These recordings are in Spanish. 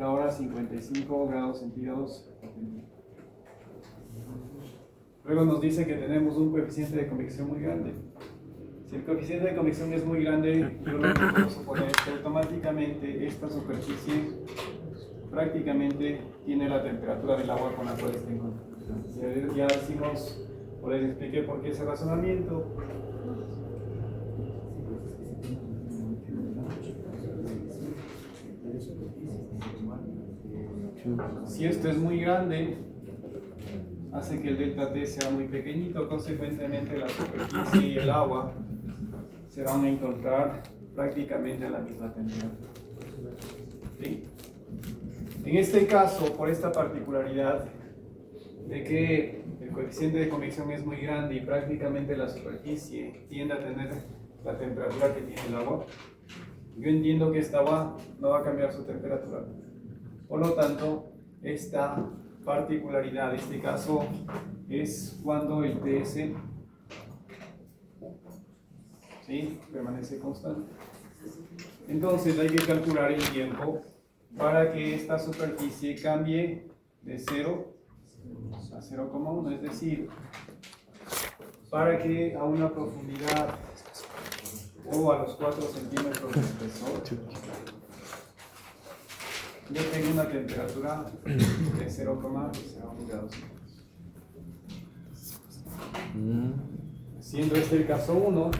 acerca ahora a 55 grados centígrados. Luego nos dice que tenemos un coeficiente de convección muy grande. Si el coeficiente de convección es muy grande, yo lo que puedo suponer es que automáticamente esta superficie prácticamente tiene la temperatura del agua con la cual está en contacto. Ya decimos, o les expliqué por qué ese razonamiento. Si esto es muy grande, hace que el delta T sea muy pequeñito, consecuentemente la superficie y el agua se van a encontrar prácticamente a la misma temperatura. ¿Sí? En este caso, por esta particularidad de que el coeficiente de convección es muy grande y prácticamente la superficie tiende a tener la temperatura que tiene el agua, yo entiendo que esta agua no va a cambiar su temperatura. Por lo tanto, esta particularidad, este caso, es cuando el TS ¿sí? permanece constante. Entonces hay que calcular el tiempo para que esta superficie cambie de 0 a 0,1, es decir, para que a una profundidad o a los 4 centímetros de espesor yo tengo una temperatura de 0,01 grados. Siendo este el caso 1,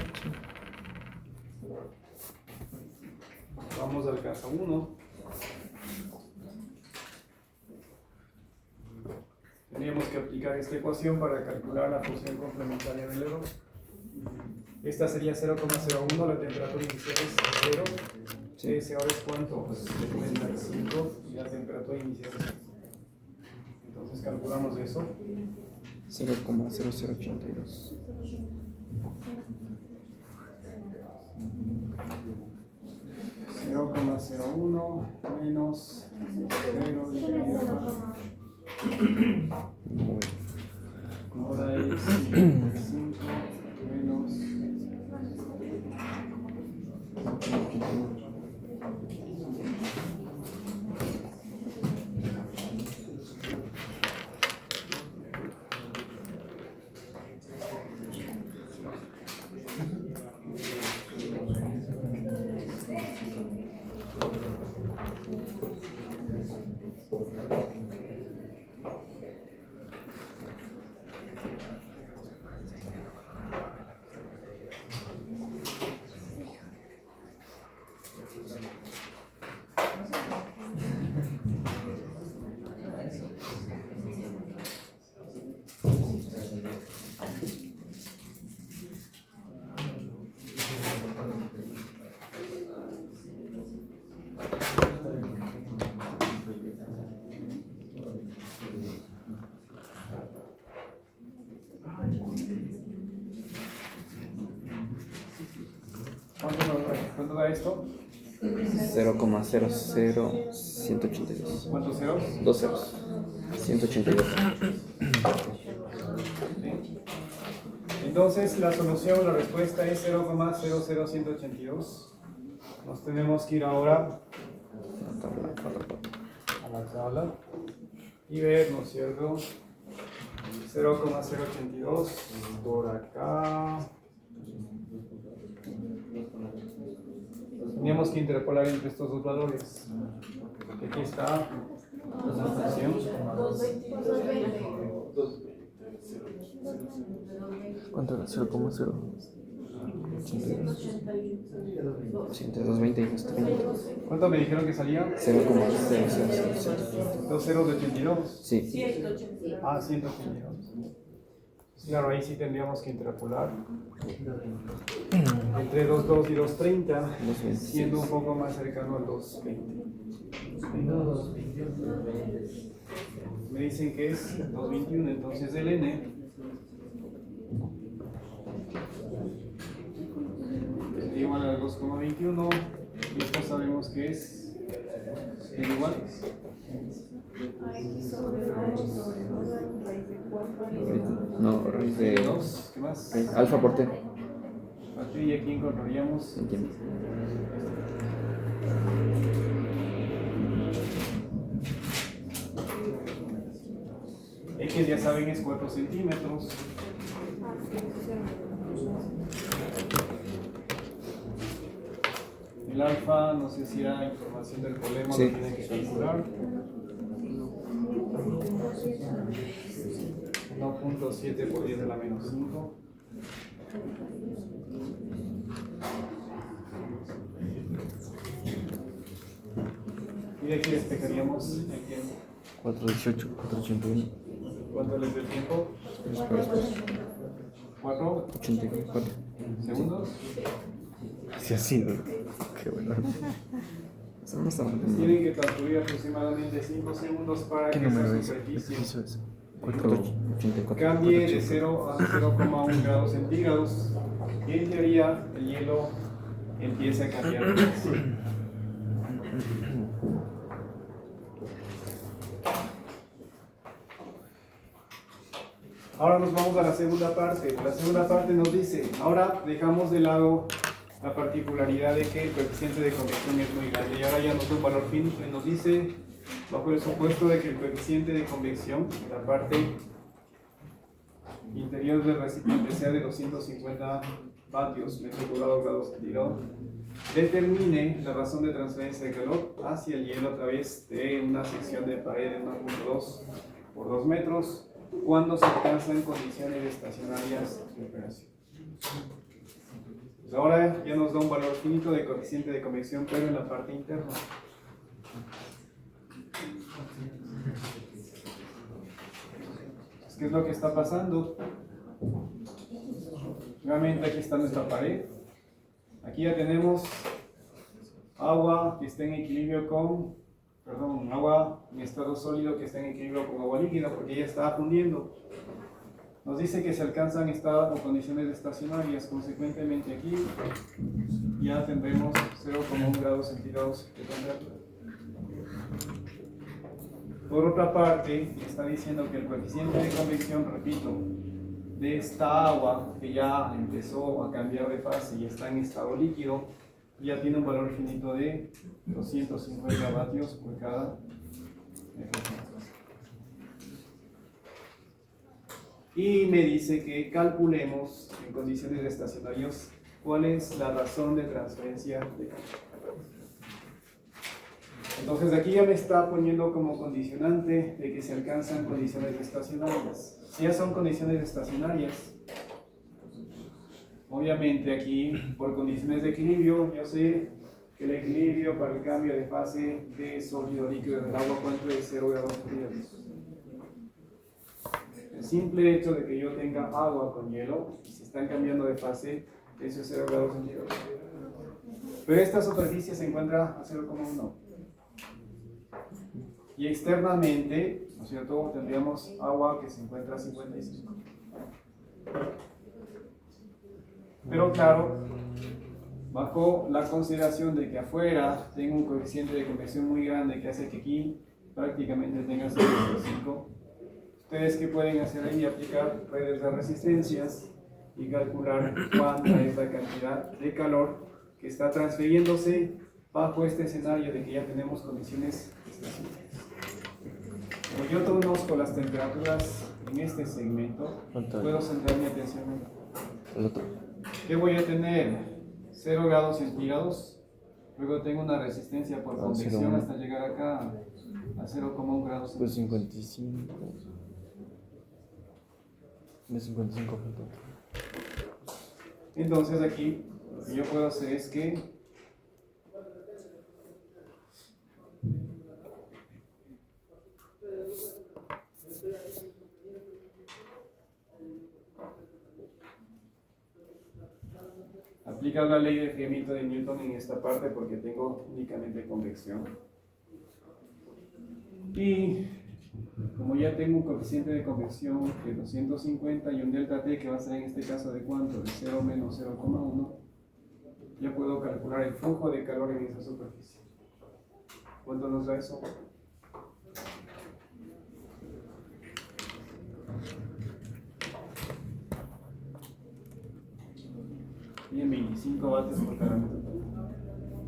vamos al caso 1. Tendríamos que aplicar esta ecuación para calcular la función complementaria del error. Esta sería 0,01, la temperatura inicial es 0. Ese ahora es cuánto? Pues 75 y la temperatura inicial es 0. Entonces calculamos eso. 0,0082. 0,01 menos 0,1. Ahora es 55 menos 0,00. ¿Cuánto da esto? 0,00182. ¿Cuántos ceros? Dos ceros. 182. Entonces la solución, la respuesta es 0,00182. Nos tenemos que ir ahora a la tabla y ver, ¿no es cierto? 0,082 por acá. Teníamos que interpolar entre estos dos valores. Aquí está la función. ¿Cuánto era? 0,082. Entre 220 y 230. ¿Cuánto me dijeron que salía? 0,000. 2 ceros de 82. Sí. Ah, 182. Claro, ahí sí tendríamos que interpolar entre 2,2 y 2,30, siendo un poco más cercano al 2,20. Me dicen que es 2,21, entonces el n es igual al 2,21 y esto sabemos que es igual. No, raíz de 2, ¿qué más? alfa por t. Aquí y aquí encontraríamos. Entiendo. X ya saben es 4 centímetros. El alfa, no sé si era información del problema, Sí. lo tienen que calcular. 1.7 por 10 a la menos 5. Y de aquí despejaríamos el tiempo. 418, 481. ¿Cuánto les dio el tiempo? Espera. 4 84. segundos. Sí, así, ¿no? Qué bueno. Eso no está mal. Tienen que transcurrir aproximadamente 5 segundos para ¿Qué que número esa es? ¿Qué superficie piso es? 484. cambie de 0 a 0,1 grados centígrados. Y en teoría el hielo empieza a cambiar de fase. Ahora nos vamos a la segunda parte. La segunda parte nos dice, ahora dejamos de lado la particularidad de que el coeficiente de convección es muy grande y ahora ya nos da un valor finito y nos dice, bajo el supuesto de que el coeficiente de convección, la parte interior del recipiente sea de 250 vatios metro cuadrado grado centígrado, determine la razón de transferencia de calor hacia el hielo a través de una sección de pared de 1.2 por 2 metros cuando se alcanzan condiciones estacionarias de operación. Pues ahora ya nos da un valor finito de coeficiente de convección, pero en la parte interna. ¿Qué es lo que está pasando? Nuevamente aquí está nuestra pared. Aquí ya tenemos agua que está en equilibrio con, agua en estado sólido que está en equilibrio con agua líquida porque ya está fundiendo. Nos dice que se alcanzan estados o condiciones estacionarias, consecuentemente aquí ya tendremos 0,1 grados centígrados de temperatura. Por otra parte, está diciendo que el coeficiente de convección, repito, de esta agua que ya empezó a cambiar de fase y está en estado líquido, ya tiene un valor finito de 250 vatios por cada metro cuadrado. Y me dice que calculemos en condiciones estacionarias cuál es la razón de transferencia de calor. Entonces aquí ya me está poniendo como condicionante de que se alcanzan condiciones estacionarias. Si ya son condiciones estacionarias, obviamente aquí por condiciones de equilibrio, yo sé que el equilibrio para el cambio de fase de sólido líquido del agua cuánto es 0 grados centígrados. El simple hecho de que yo tenga agua con hielo, y se están cambiando de fase, eso es 0 grados centígrados. Pero esta superficie se encuentra a 0,1. Y externamente, ¿no es cierto?, tendríamos agua que se encuentra a 55. Pero claro, bajo la consideración de que afuera tengo un coeficiente de convección muy grande que hace que aquí prácticamente tenga 55, ustedes que pueden hacer ahí, aplicar redes de resistencias y calcular cuánta es la cantidad de calor que está transfiriéndose bajo este escenario de que ya tenemos condiciones estacionarias. Como yo conozco las temperaturas en este segmento, puedo centrar mi atención en el otro. ¿qué voy a tener? 0 grados centígrados, luego tengo una resistencia por convección hasta llegar acá a 0,1 grados centígrados. Pues 55. De 55 puntos. Entonces aquí lo que yo puedo hacer es que aplicar la ley de enfriamiento de Newton en esta parte porque tengo únicamente convección. Y como ya tengo un coeficiente de convección de 250 y un delta T que va a ser en este caso de cuánto, de 0 menos 0,1, ya puedo calcular el flujo de calor en esa superficie. ¿Cuánto nos da eso? Y en 25 vatios por cada metro.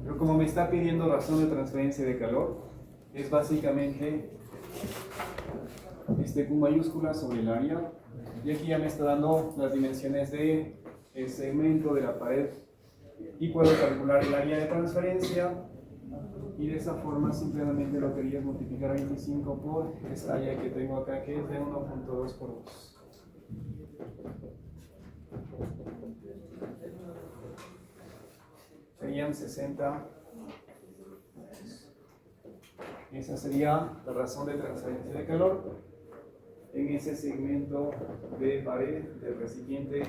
Pero como me está pidiendo razón de transferencia de calor, es básicamente Q mayúscula sobre el área, y aquí ya me está dando las dimensiones del segmento de la pared, y puedo calcular el área de transferencia, y de esa forma simplemente lo quería multiplicar 25 por esta área que tengo acá, que es de 1.2 por 2. Serían 60. Esa sería la razón de transferencia de calor en ese segmento de pared del recipiente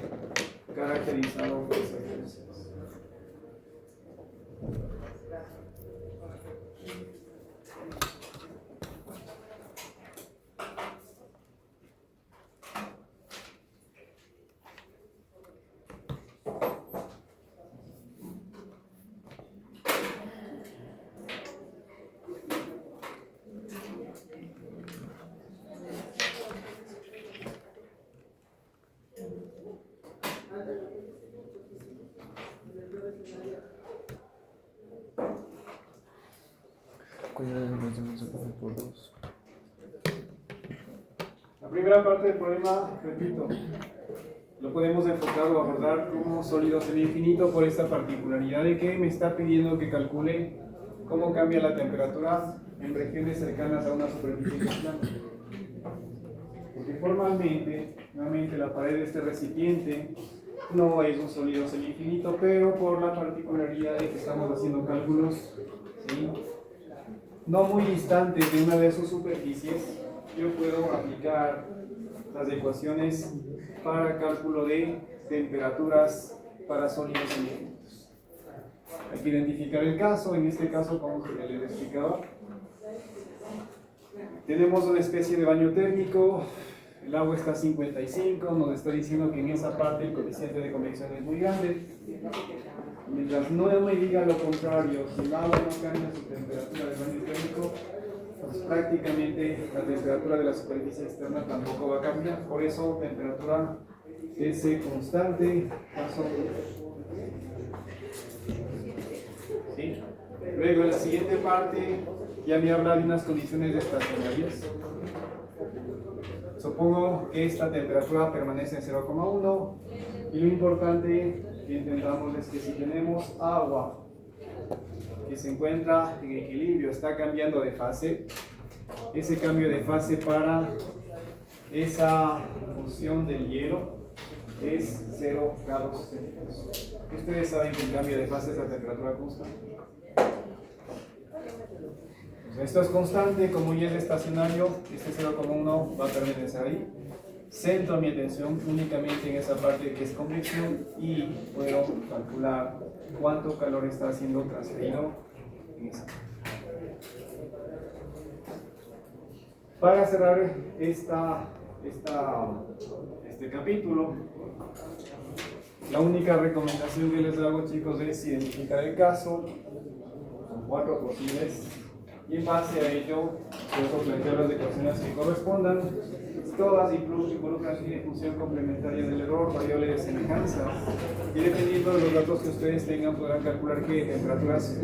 caracterizado por esas dimensiones. Por 2. La primera parte del problema, repito, lo podemos enfocar o abordar como sólido semi-infinito por esta particularidad de que me está pidiendo que calcule cómo cambia la temperatura en regiones cercanas a una superficie plana. Porque formalmente, nuevamente, la pared de este recipiente no es un sólido semi-infinito, pero por la particularidad de que estamos haciendo cálculos, ¿sí?, no muy distantes de una de sus superficies, yo puedo aplicar las ecuaciones para cálculo de temperaturas para sólidos semi-infinitos. Hay que identificar el caso. En este caso, como les explicaba, tenemos una especie de baño térmico, el agua está a 55, nos está diciendo que en esa parte el coeficiente de convección es muy grande. Mientras no me diga lo contrario, si el agua no cambia su temperatura del baño térmico, pues prácticamente la temperatura de la superficie externa tampoco va a cambiar. Por eso, temperatura S constante, paso. ¿Sí? Luego, en la siguiente parte, ya me habla de unas condiciones estacionarias. Supongo que esta temperatura permanece en 0,1, y lo importante que entendamos es que si tenemos agua que se encuentra en equilibrio, está cambiando de fase, ese cambio de fase para esa función del hielo es 0 grados centígrados. Ustedes saben que el cambio de fase es la temperatura constante. Esto es constante, como ya es estacionario, este 0,1 va a permanecer ahí. Centro mi atención únicamente en esa parte que es convección y puedo calcular cuánto calor está siendo transferido en esa parte. Para cerrar este capítulo, la única recomendación que les hago, chicos, es identificar el caso. Son 4 posibles. Y en base a ello, puedo plantear las ecuaciones que correspondan. Todas involucran una función complementaria del error, variable de semejanza. Y dependiendo de los datos que ustedes tengan, podrán calcular qué temperaturas. Sí,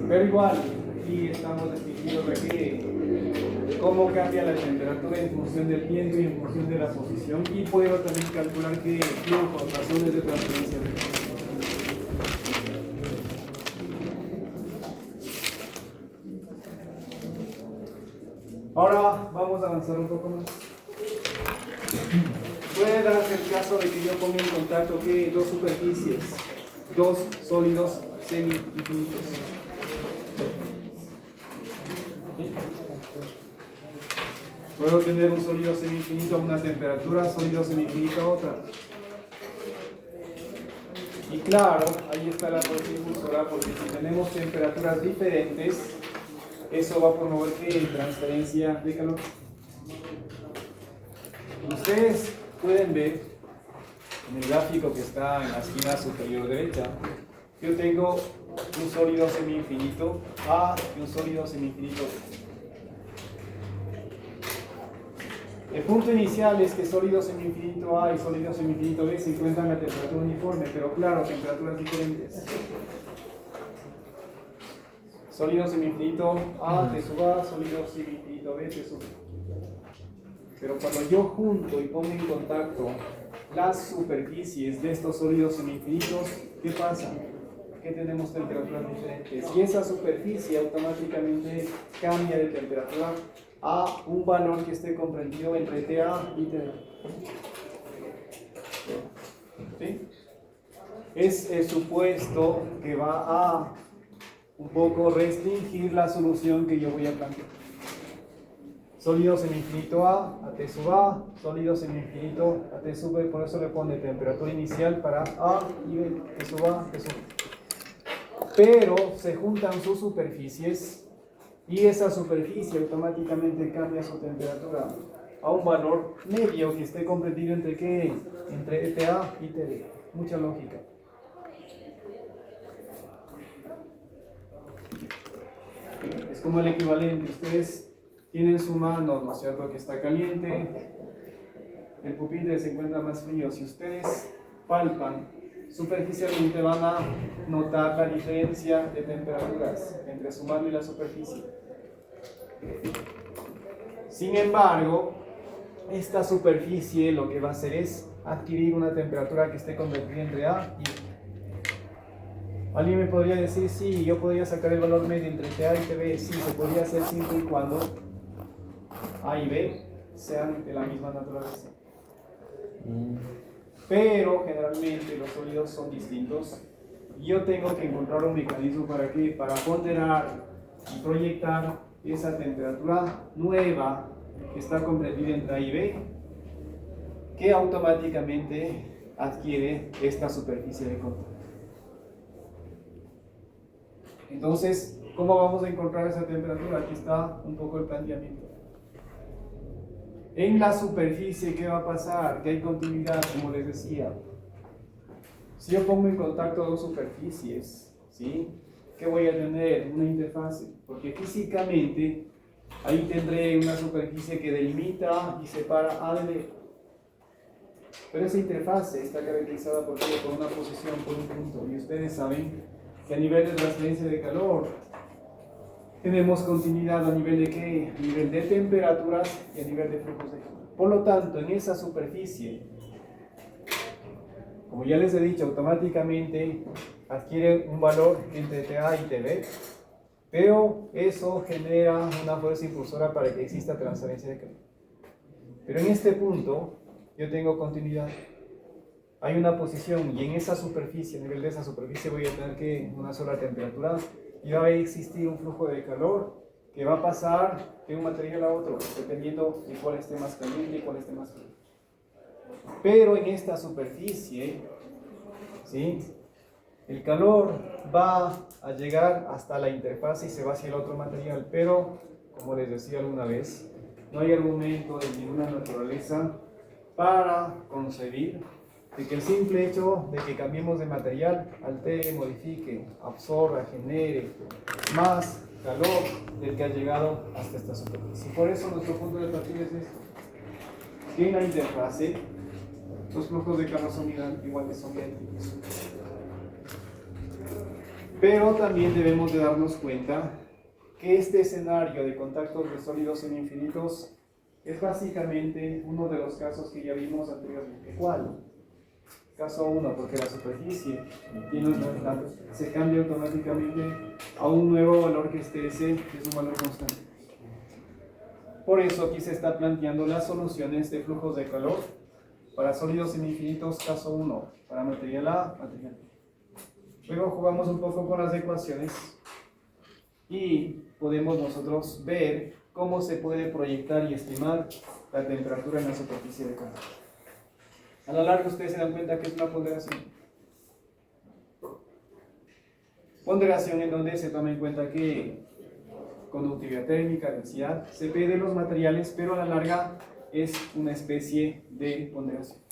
pero igual, aquí estamos distinguidos de que cómo cambia la temperatura en función del viento y en función de la posición. Y puedo también calcular qué flujo, razones de transferencia de calor. Ahora vamos a avanzar un poco más. Puede darse el caso de que yo ponga en contacto que dos superficies, dos sólidos semi-infinitos. Puedo tener un sólido semi-infinito a una temperatura, sólido semi-infinito a otra. Y claro, ahí está la fuerza impulsora, porque si tenemos temperaturas diferentes, eso va a promover transferencia de calor. Ustedes pueden ver en el gráfico que está en la esquina superior derecha, yo tengo un sólido semi-infinito A y un sólido semi-infinito B. El punto inicial es que sólido semi-infinito A y sólido semi-infinito B se encuentran a temperatura uniforme, pero claro, temperaturas diferentes. Sólido semi-infinito A, T sub A, sólido semi-infinito B, T sub B. Pero cuando yo junto y pongo en contacto las superficies de estos sólidos semi-infinitos, ¿qué pasa? Que tenemos temperaturas diferentes. Y esa superficie automáticamente cambia de temperatura a un valor que esté comprendido entre TA y TB. ¿Sí? Es el supuesto que va a un poco restringir la solución que yo voy a plantear. Sólido semi-infinito A T sub A, sólido semi-infinito a T sub B, por eso le pone temperatura inicial para A y B, T sub A, T sub B. Pero se juntan sus superficies y esa superficie automáticamente cambia su temperatura a un valor medio que esté comprendido entre ¿qué? Entre TA y TB. Mucha lógica. Es como el equivalente. Ustedes tienen su mano, ¿no es cierto?, que está caliente. El pupitre se encuentra más frío. Si ustedes palpan, superficialmente van a notar la diferencia de temperaturas entre su mano y la superficie. Sin embargo, esta superficie lo que va a hacer es adquirir una temperatura que esté convertida entre A y B. Alguien me podría decir, sí, yo podría sacar el valor medio entre TA y TB. Sí, se podría hacer siempre y cuando A y B sean de la misma naturaleza. Pero generalmente los sólidos son distintos. Yo tengo que encontrar un mecanismo para ¿qué? Para ponderar y proyectar esa temperatura nueva que está comprendida entre A y B, que automáticamente adquiere esta superficie de contacto. Entonces, ¿cómo vamos a encontrar esa temperatura? Aquí está un poco el planteamiento. En la superficie, ¿qué va a pasar? Que hay continuidad, como les decía. Si yo pongo en contacto dos superficies, ¿sí? ¿Qué voy a tener? Una interfase. Porque físicamente, ahí tendré una superficie que delimita y separa A de B. Pero esa interfase está caracterizada por una posición, por un punto. Y ustedes saben que a nivel de transferencia de calor tenemos continuidad a nivel de ¿qué? A nivel de temperaturas y a nivel de flujos de calor. Por lo tanto, en esa superficie, como ya les he dicho, automáticamente adquiere un valor entre TA y TB, pero eso genera una fuerza impulsora para que exista transferencia de calor. Pero en este punto, yo tengo continuidad. Hay una posición y en esa superficie, a nivel de esa superficie, voy a tener que una sola temperatura y va a existir un flujo de calor que va a pasar de un material a otro, dependiendo de cuál esté más caliente y cuál esté más frío. Pero en esta superficie, ¿sí? El calor va a llegar hasta la interfaz y se va hacia el otro material, pero, como les decía alguna vez, no hay argumento de ninguna naturaleza para concebir de que el simple hecho de que cambiemos de material altere, modifique, absorba, genere más calor del que ha llegado hasta esta superficie. Por eso nuestro punto de partida es esto, que en la interfase los flujos de calor son iguales, son idénticos. Pero también debemos de darnos cuenta que este escenario de contactos de sólidos semi-infinitos es básicamente uno de los casos que ya vimos anteriormente. ¿Cuál? Caso 1, porque la superficie se cambia automáticamente a un nuevo valor que es TS, que es un valor constante. Por eso aquí se está planteando las soluciones de flujos de calor para sólidos semi-infinitos, caso 1, para material A, material B. Luego jugamos un poco con las ecuaciones y podemos nosotros ver cómo se puede proyectar y estimar la temperatura en la superficie de calor. A la larga ustedes se dan cuenta que es una ponderación. Ponderación en donde se toma en cuenta que conductividad térmica, densidad, se ve de los materiales, pero a la larga es una especie de ponderación.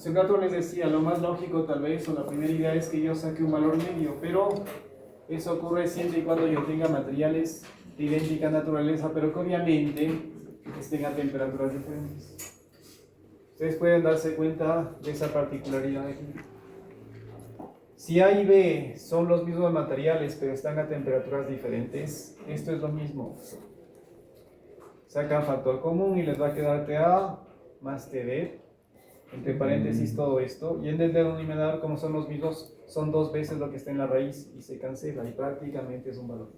Hace un rato les decía, lo más lógico tal vez, o la primera idea es que yo saque un valor medio, pero eso ocurre siempre y cuando yo tenga materiales de idéntica naturaleza, pero que obviamente estén a temperaturas diferentes. Ustedes pueden darse cuenta de esa particularidad aquí. Si A y B son los mismos materiales, pero están a temperaturas diferentes, esto es lo mismo. Sacan factor común y les va a quedar TA más TB, entre paréntesis todo esto, y en el denominador, como son los mismos, son 2 veces lo que está en la raíz y se cancela, y prácticamente es un valor.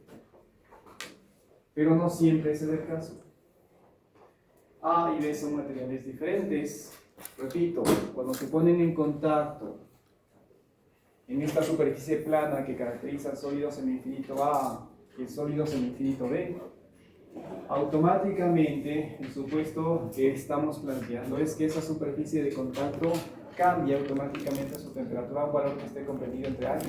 Pero no siempre ese es el caso. A y B son materiales diferentes. Repito, cuando se ponen en contacto en esta superficie plana que caracteriza el sólido semiinfinito A y el sólido semiinfinito B, automáticamente el supuesto que estamos planteando es que esa superficie de contacto cambia automáticamente su temperatura a un valor que esté comprendido entre A y B,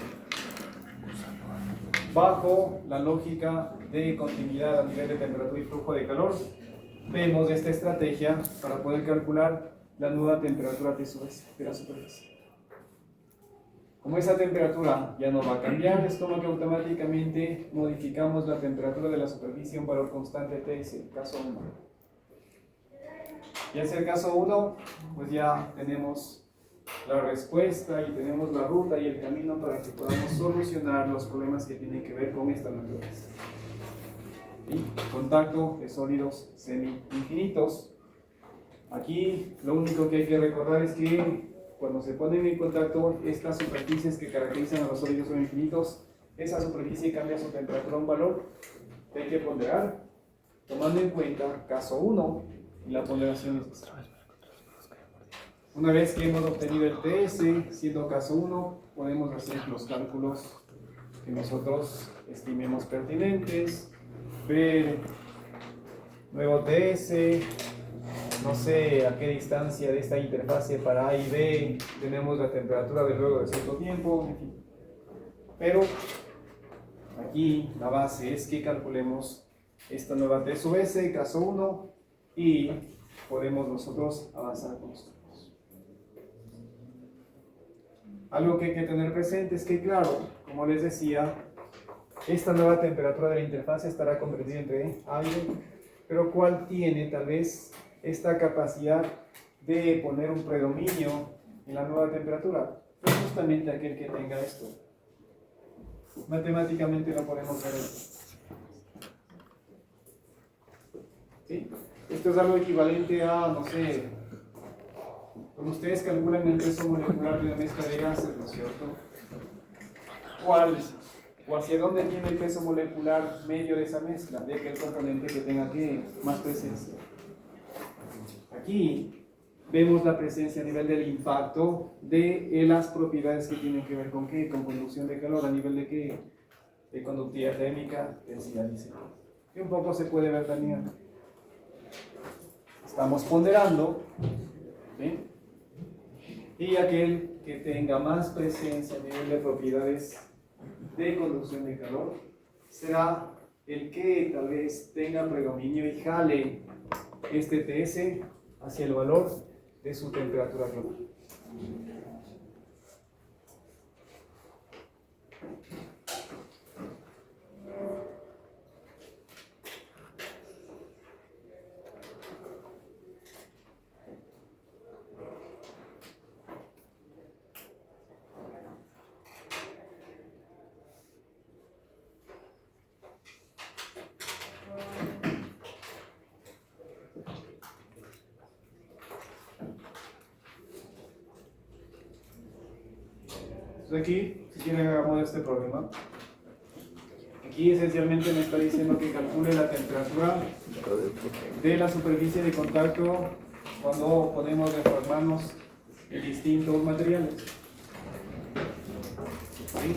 bajo la lógica de continuidad a nivel de temperatura y flujo de calor. Vemos esta estrategia para poder calcular la nueva temperatura de la superficie. Como esa temperatura ya no va a cambiar, es como que automáticamente modificamos la temperatura de la superficie a un valor constante TS, caso 1. Y al ser caso 1, pues ya tenemos la respuesta y tenemos la ruta y el camino para que podamos solucionar los problemas que tienen que ver con esta naturaleza. ¿Sí? Contacto de sólidos semi-infinitos. Aquí lo único que hay que recordar es que cuando se ponen en contacto estas superficies que caracterizan a los sólidos semi-infinitos, esa superficie cambia su temperatura a un valor que hay que ponderar, tomando en cuenta caso 1 y la ponderación es. Una vez que hemos obtenido el TS, siendo caso 1, podemos hacer los cálculos que nosotros estimemos pertinentes, ver nuevo TS, no sé a qué distancia de esta interfase para A y B tenemos la temperatura de luego de cierto tiempo, en fin. Pero aquí la base es que calculemos esta nueva T sub S, caso 1, y podemos nosotros avanzar con los cálculos. Algo que hay que tener presente es que, claro, como les decía, esta nueva temperatura de la interfase estará comprendida entre A y B, pero ¿cuál tiene tal vez esta capacidad de poner un predominio en la nueva temperatura? Pues justamente aquel que tenga esto. Matemáticamente lo podemos ver. ¿Sí? Esto es algo equivalente a, no sé, cuando ustedes calculan el peso molecular de una mezcla de gases, ¿no es cierto? ¿Cuál? O hacia dónde tiene el peso molecular medio de esa mezcla, de aquel componente que tenga aquí más presencia. Aquí vemos la presencia a nivel del impacto de las propiedades que tienen que ver con qué, con conducción de calor, a nivel de qué, de conductividad térmica, densidad y seco. Y un poco se puede ver también. Estamos ponderando, ¿sí? Y aquel que tenga más presencia a nivel de propiedades de conducción de calor será el que tal vez tenga predominio y jale este TS hacia el valor de su temperatura global. Aquí, si quieren, hagamos este problema. Aquí esencialmente me está diciendo que calcule la temperatura de la superficie de contacto cuando ponemos de formarnos en distintos materiales. ¿Sí?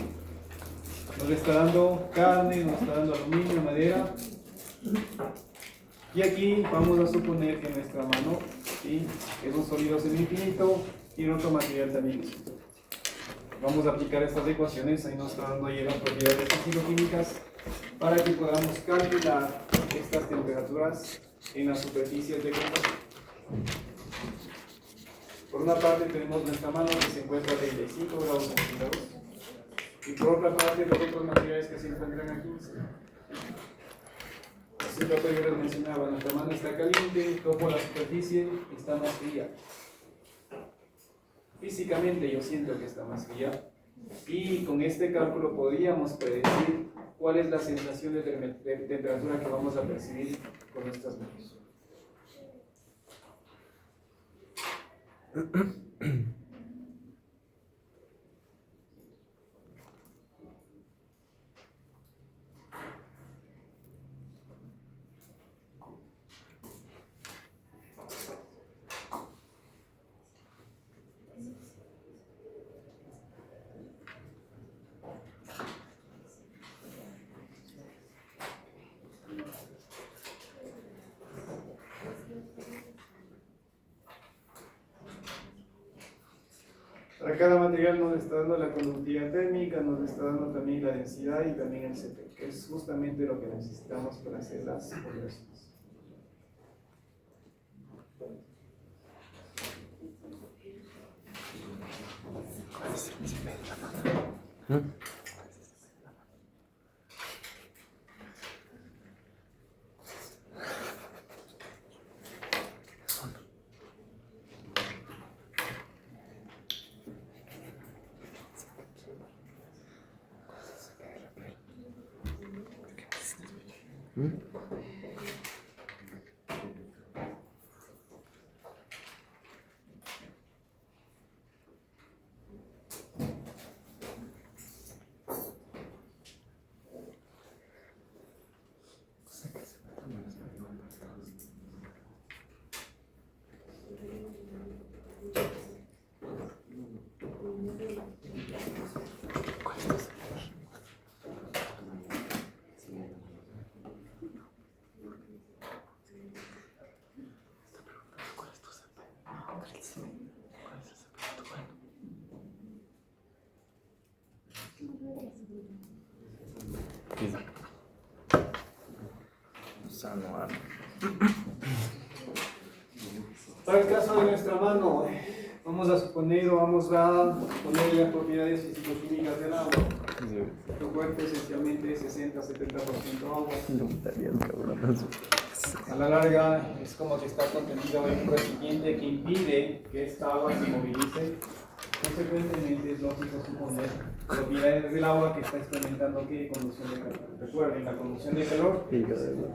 Nos está dando carne, nos está dando aluminio, madera. Y aquí vamos a suponer que nuestra mano, ¿sí?, es un sólido semi-infinito y otro material también. Vamos a aplicar estas ecuaciones, ahí nos está dando ahí las propiedades físico-químicas para que podamos calcular estas temperaturas en las superficies de contacto. Por una parte tenemos nuestra mano que se encuentra a 35 grados centígrados y por otra parte los otros materiales que se encuentran a 15. Así lo que yo les mencionaba, nuestra mano está caliente, toco la superficie y está más fría. Físicamente yo siento que está más fría y con este cálculo podríamos predecir cuál es la sensación de temperatura que vamos a percibir con nuestras manos. Para cada material nos está dando la conductividad térmica, nos está dando también la densidad y también el CP, que es justamente lo que necesitamos para hacer las conversiones. Para el caso de nuestra mano, vamos a suponer o vamos a poner las propiedades físico-químicas del agua. Su cuerpo esencialmente es 60-70% agua. A la larga es como que está contenido en un recipiente que impide que esta agua se movilice. Consecuentemente es lógico suponer propiedades del agua que está experimentando conducción de calor. Recuerden, la conducción de calor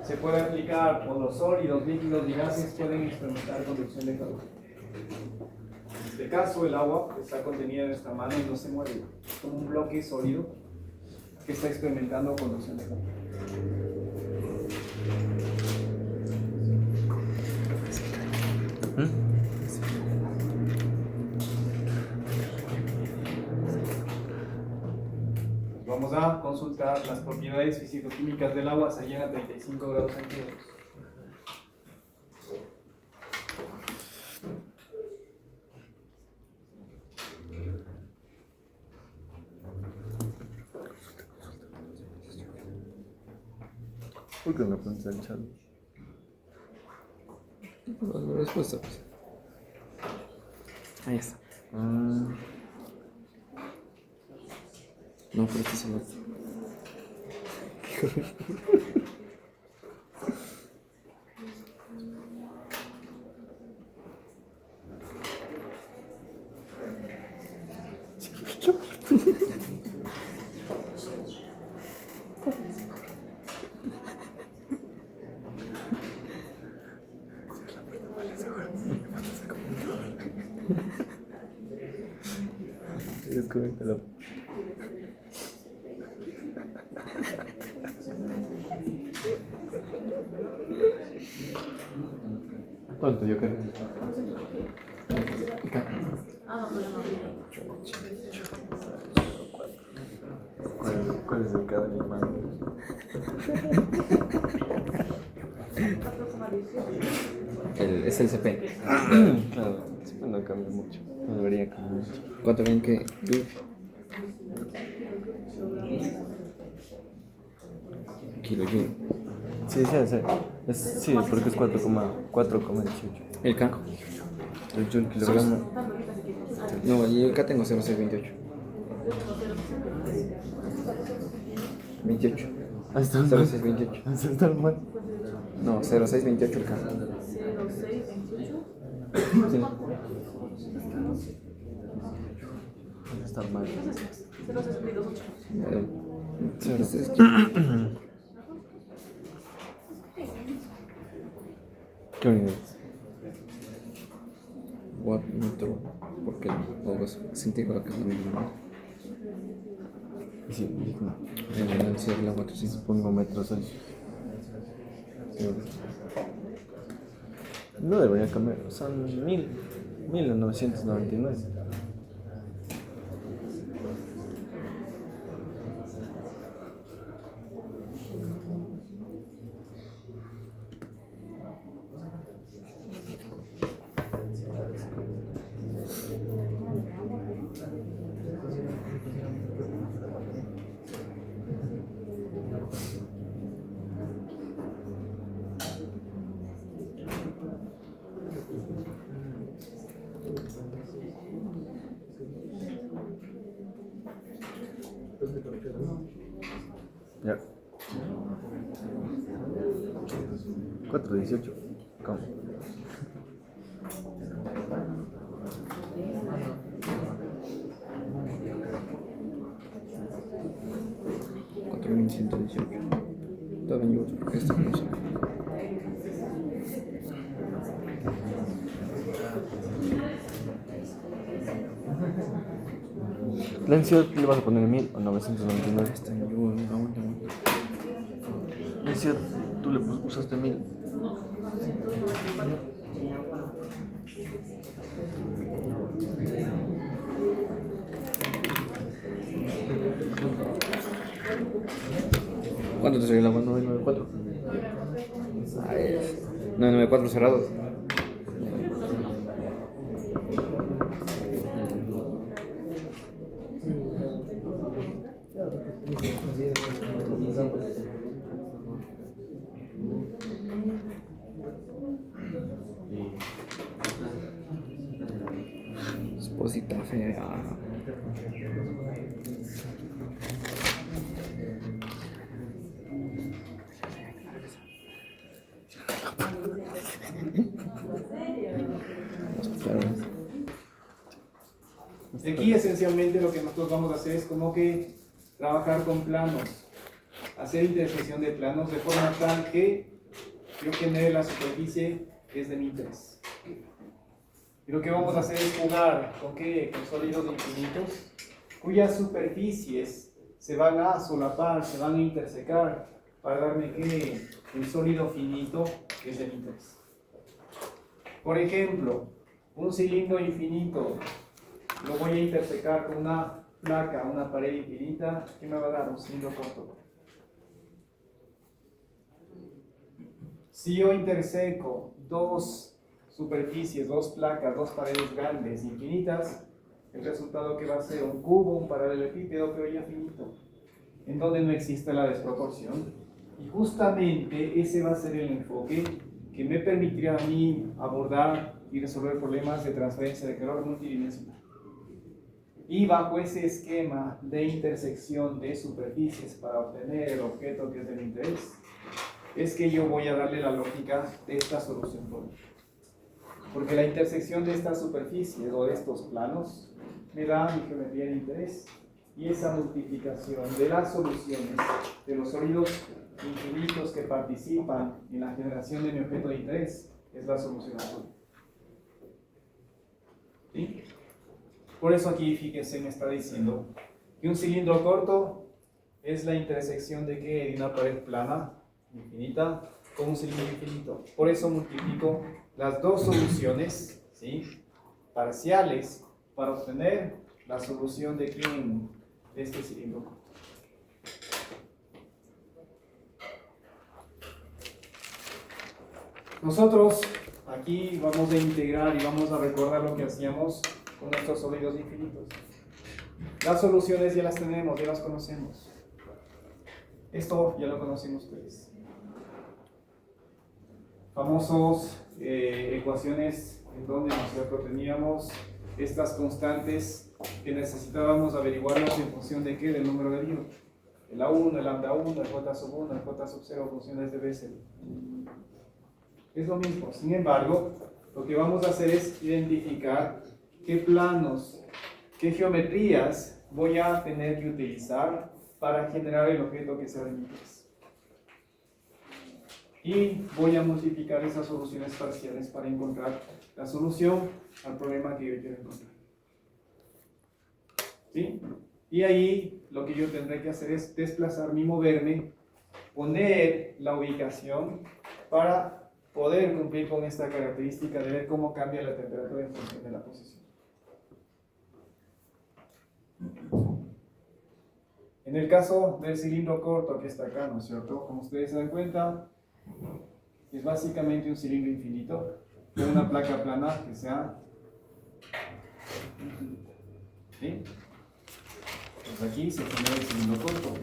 se puede aplicar por los sólidos, líquidos y gases pueden experimentar conducción de calor. En este caso el agua está contenida en nuestra mano y no se mueve, es como un bloque sólido que está experimentando conducción de calor. Vamos a consultar las propiedades físico-químicas del agua, se llegan a 35 grados centígrados. ¿Por qué no pones el chat? La respuesta. Ahí está. No, pero este es el otro. Desconéctalo. ¿Cuánto yo creo? ¿Cuál es el cada animal? Es el CP. Claro, siempre no cambia mucho. No debería cambiar mucho. ¿Cuánto ven que? Kilojoule. Sí, sí, sí. Sí, porque es 4,18. El K. El joule kilogramo. No, yo acá tengo 0,628. 28. Ahí está el 0,628. Ahí está el mal. No, 0,628 el K. 0628. Sí. Ahí está el mal. 0628. Entonces, ¿Qué unidad es? watt metro, porque o centígrado que es lo mismo, ¿no? Y sí, dijo, Sí, la watt, sí. pongo metros ahí. No debería cambiar, son 1999. Ya. 418. ¿Cómo? Cuatro mil ciento dieciocho. Todavía llevo otro, porque este no sé. ¿La densidad le vas a poner 1000 o 999? Este no llevo, aguanta. La densidad tú le usaste 1000. ¿Cuánto te salió la mano? 994. A ver. 994 cerrados. Esposita fea. Aquí esencialmente lo que nosotros vamos a hacer es como que trabajar con planos, hacer intersección de planos de forma tal que yo genere la superficie que es de mi interés. Y lo que vamos a hacer es jugar con sólidos infinitos cuyas superficies se van a solapar, se van a intersecar para darme que el sólido finito que es de mi interés. Por ejemplo, un cilindro infinito lo voy a intersecar con una placa, una pared infinita, ¿qué me va a dar? Un cilindro corto. Si yo interseco dos superficies, dos placas, dos paredes grandes, infinitas, el resultado que va a ser un cubo, un paralelepípedo, pero ya finito, en donde no existe la desproporción. Y justamente ese va a ser el enfoque que me permitirá a mí abordar y resolver problemas de transferencia de calor multidimensional. Y bajo ese esquema de intersección de superficies para obtener el objeto que es del interés, es que yo voy a darle la lógica de esta solución política. Porque la intersección de estas superficies o de estos planos me da mi geometría de interés. Y esa multiplicación de las soluciones de los sólidos infinitos que participan en la generación de mi objeto de interés es la solución azul. ¿Sí? Por eso aquí, fíjense, me está diciendo que un cilindro corto es la intersección de ¿qué? De una pared plana, infinita, con un cilindro infinito. Por eso multiplico las dos soluciones, ¿sí? Parciales para obtener la solución de ¿quién? De este cilindro corto. Nosotros aquí vamos a integrar y vamos a recordar lo que hacíamos con nuestros sólidos infinitos. Las soluciones ya las tenemos, ya las conocemos. Esto ya lo conocen ustedes. Famosos ecuaciones en donde, ¿no es cierto?, teníamos estas constantes que necesitábamos averiguarlas en función de qué, del número de Biot. El A1, el lambda 1, el J sub 1, el J sub 0, funciones de Bessel. Es lo mismo. Sin embargo, lo que vamos a hacer es identificar qué planos, qué geometrías voy a tener que utilizar para generar el objeto que sea de mi interés. Y voy a multiplicar esas soluciones parciales para encontrar la solución al problema que yo quiero encontrar. ¿Sí? Y ahí lo que yo tendré que hacer es desplazarme y moverme, poner la ubicación para poder cumplir con esta característica de ver cómo cambia la temperatura en función de la posición. En el caso del cilindro corto que está acá, ¿no es cierto? Como ustedes se dan cuenta, es básicamente un cilindro infinito con una placa plana que sea infinita. ¿Sí? Pues aquí se genera el cilindro corto.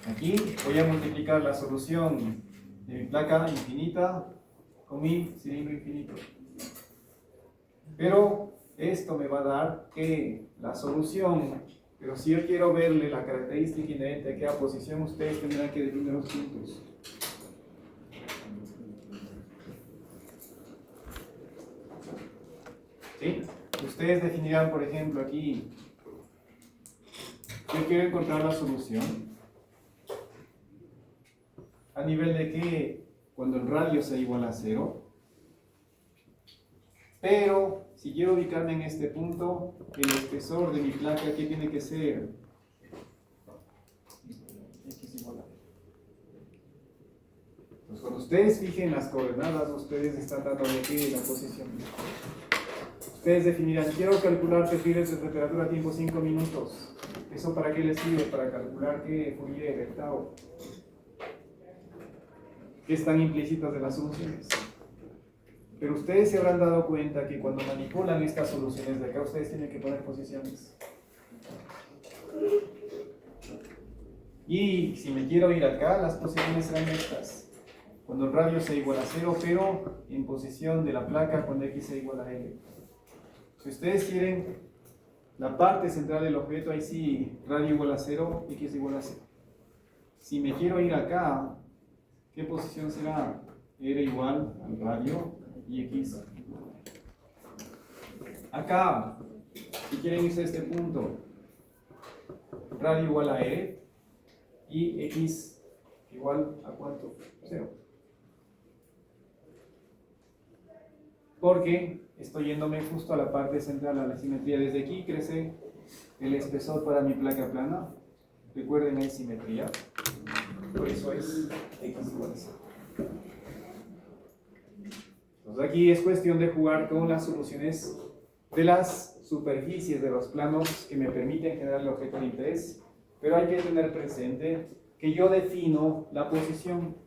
Aquí voy a multiplicar la solución de mi placa infinita con mi cilindro infinito. Pero esto me va a dar que la solución, pero si yo quiero verle la característica inherente a qué posición, ustedes tendrán que definir los puntos. ¿Sí? Ustedes definirán, por ejemplo, aquí, yo quiero encontrar la solución a nivel de que cuando el radio sea igual a 0, pero si quiero ubicarme en este punto, el espesor de mi placa, ¿qué tiene que ser? X igual a. Entonces, cuando ustedes fijen las coordenadas, ustedes están dando de qué la posición. Ustedes definirán, quiero calcular perfiles de temperatura a tiempo 5 minutos. ¿Eso para qué les sirve? Para calcular qué Fourier, el tau. ¿Qué están implícitas de las soluciones? Pero ustedes se habrán dado cuenta que cuando manipulan estas soluciones de acá, ustedes tienen que poner posiciones. Y si me quiero ir acá, las posiciones serán estas. Cuando el radio sea igual a 0, pero en posición de la placa cuando X sea igual a L. Si ustedes quieren la parte central del objeto, ahí sí, radio igual a 0, X igual a 0. Si me quiero ir acá, ¿qué posición será? R igual al radio y X. Acá, si quieren irse a este punto, radio igual a R y X igual a ¿cuánto? 0. Porque estoy yéndome justo a la parte central, a la simetría. Desde aquí crece el espesor para mi placa plana. Recuerden, hay simetría. Por eso es X igual a 0. Entonces aquí es cuestión de jugar con las soluciones de las superficies de los planos que me permiten generar el objeto de interés. Pero hay que tener presente que yo defino la posición.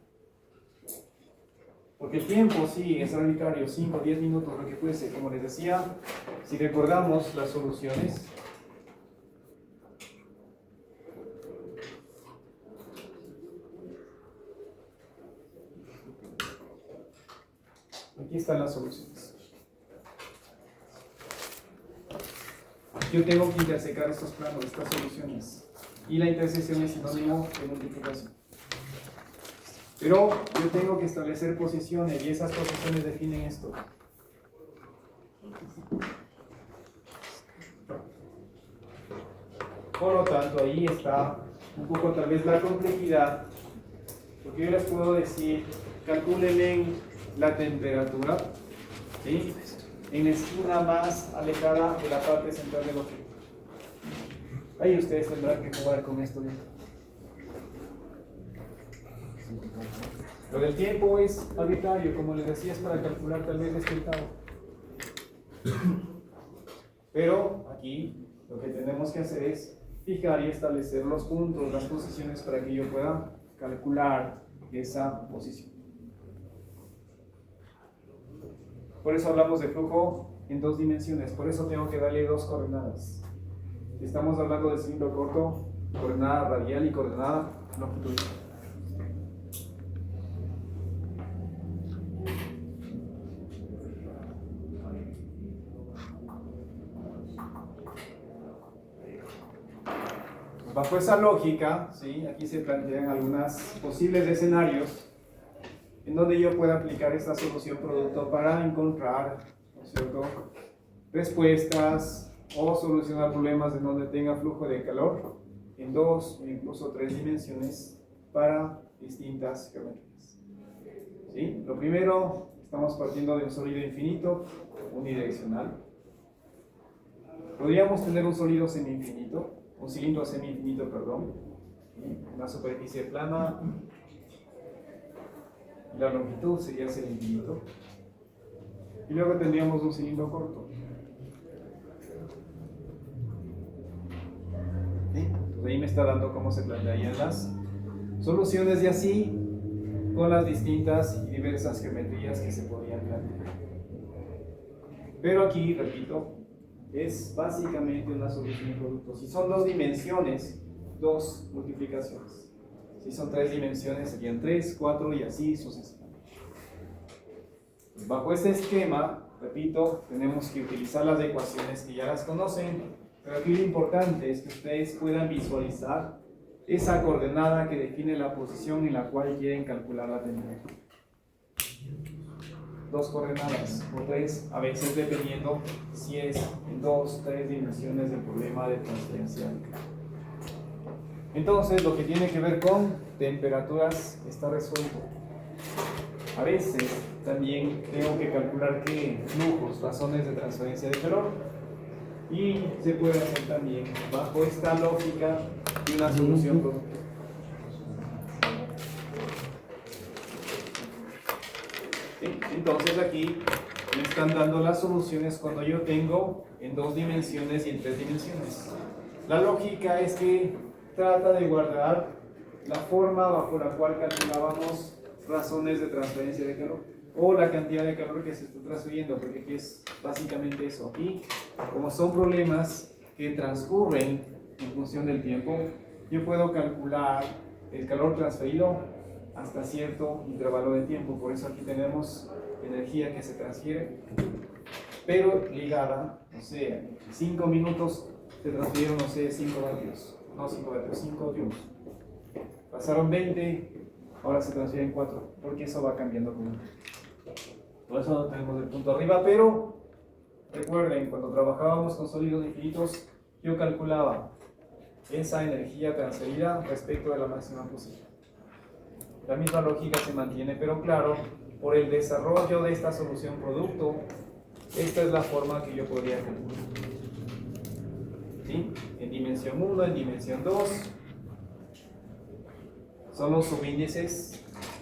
Porque el tiempo sí es arbitrario, 5, 10 minutos, lo que fuese. Como les decía, si recordamos las soluciones, aquí están las soluciones. Yo tengo que intersecar estos planos, estas soluciones. Y la intersección es sinónimo de multiplicación. Pero yo tengo que establecer posiciones y esas posiciones definen esto. Por lo tanto, ahí está un poco tal vez la complejidad, porque yo les puedo decir, calculen la temperatura, ¿sí?, en la esquina más alejada de la parte central del objeto. Ahí ustedes tendrán que jugar con esto. Lo del tiempo es arbitrario, como les decía, es para calcular tal vez este estado. Pero aquí lo que tenemos que hacer es fijar y establecer los puntos, las posiciones para que yo pueda calcular esa posición. Por eso hablamos de flujo en dos dimensiones, por eso tengo que darle dos coordenadas. Si estamos hablando de cilindro corto, coordenada radial y coordenada longitudinal. Bajo esa lógica, ¿sí? Aquí se plantean algunos posibles escenarios en donde yo pueda aplicar esta solución producto para encontrar, ¿no es cierto?, respuestas o solucionar problemas en donde tenga flujo de calor en 2 o incluso 3 dimensiones para distintas geometrías. ¿Sí? Lo primero, estamos partiendo de un sólido infinito unidireccional. Podríamos tener un sólido semi-infinito, un cilindro semi-infinito, perdón, una superficie plana, la longitud sería semi-infinito, y luego tendríamos un cilindro corto. ¿Sí? Pues ahí me está dando cómo se plantearían las soluciones y así con las distintas y diversas geometrías que se podían plantear. Pero aquí, repito, es básicamente una solución de producto. Si son 2 dimensiones, 2 multiplicaciones. Si son 3 dimensiones, serían 3, 4 y así sucesivamente. Bajo este esquema, repito, tenemos que utilizar las ecuaciones que ya las conocen, pero aquí lo importante es que ustedes puedan visualizar esa coordenada que define la posición en la cual quieren calcular la temperatura. 2 coordenadas o 3, a veces dependiendo si es en 2, 3 dimensiones del problema de transferencia. Entonces, lo que tiene que ver con temperaturas está resuelto. A veces también tengo que calcular qué flujos, razones de transferencia de calor, y se puede hacer también bajo esta lógica de una solución producto. ¿Sí? Entonces aquí me están dando las soluciones cuando yo tengo en 2 dimensiones y en 3 dimensiones. La lógica es que trata de guardar la forma bajo la cual calculábamos razones de transferencia de calor o la cantidad de calor que se está transfiriendo, porque aquí es básicamente eso. Aquí, como son problemas que transcurren en función del tiempo, yo puedo calcular el calor transferido hasta cierto intervalo de tiempo. Por eso aquí tenemos energía que se transfiere, pero ligada, no sé, 5 minutos se transfirieron, no sé, 5 vatios, no 5 vatios, 5 joules. Pasaron 20, ahora se transfieren 4, porque eso va cambiando con el tiempo. Por eso no tenemos el punto arriba, pero recuerden, cuando trabajábamos con sólidos infinitos, yo calculaba esa energía transferida respecto de la máxima posible. La misma lógica se mantiene, pero claro, por el desarrollo de esta solución producto, esta es la forma que yo podría calcular. ¿Sí? En dimensión 1, en dimensión 2, son los subíndices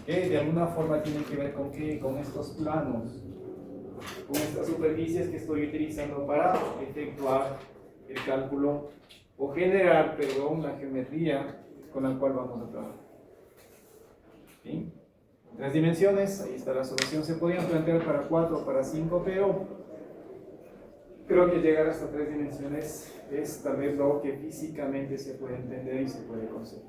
que de alguna forma tienen que ver con qué, con estos planos, con estas superficies que estoy utilizando para efectuar el cálculo o generar, perdón, la geometría con la cual vamos a trabajar. ¿Sí? 3 dimensiones, ahí está la solución. Se podían plantear para 4 o para 5, pero creo que llegar hasta 3 dimensiones es tal vez lo que físicamente se puede entender y se puede conseguir.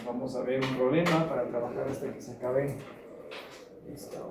Vamos a ver un problema para trabajar hasta que se acabe esto.